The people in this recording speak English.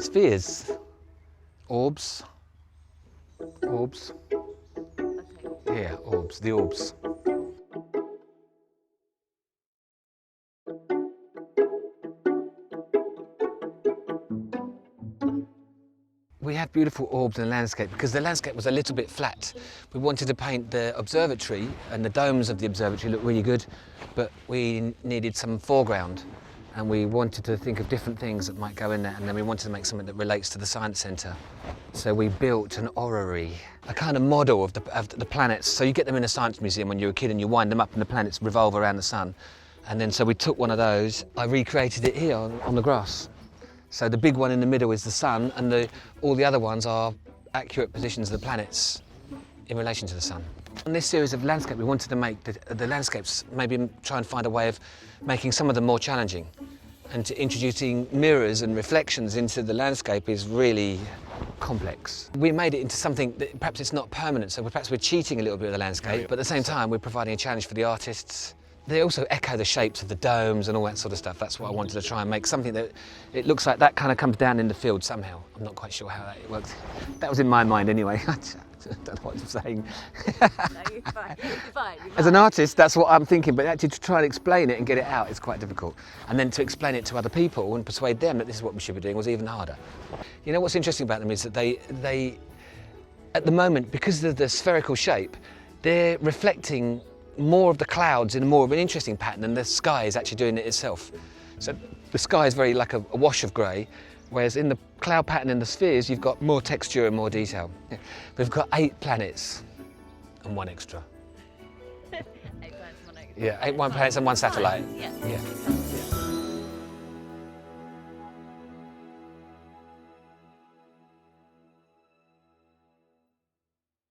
Spheres. Orbs. Orbs. Yeah, orbs. The orbs. We had beautiful orbs in the landscape because the landscape was a little bit flat. We wanted to paint the observatory, and the domes of the observatory looked really good, but we needed some foreground, and we wanted to think of different things that might go in there, and then we wanted to make something that relates to the science centre. So we built an orrery, a kind of model of the planets. So you get them in a science museum when you're a kid and you wind them up and the planets revolve around the sun. And then so we took one of those, I recreated it here on the grass. So the big one in the middle is the sun, and all the other ones are accurate positions of the planets in relation to the sun. On this series of landscape, we wanted to make the landscapes, maybe try and find a way of making some of them more challenging. And introducing mirrors and reflections into the landscape is really complex. We made it into something that perhaps it's not permanent, so perhaps we're cheating a little bit of the landscape, but at the same time we're providing a challenge for the artists. They also echo the shapes of the domes and all that sort of stuff. That's what I wanted to try and make, something that it looks like that kind of comes down in the field somehow. I'm not quite sure how that works. That was in my mind anyway. I don't know what I'm saying. No, you're fine. You're fine. As an artist, that's what I'm thinking, but actually to try and explain it and get it out is quite difficult. And then to explain it to other people and persuade them that this is what we should be doing was even harder. You know what's interesting about them is that they at the moment, because of the spherical shape, they're reflecting more of the clouds in more of an interesting pattern than the sky is actually doing it itself. So the sky is very like a wash of grey, whereas in the cloud pattern in the spheres you've got more texture and more detail. Yeah. We've got 8 planets and 1 extra. 8 planets and 1 extra. Yeah, 8 planets and 1 satellite. Yeah. Yeah.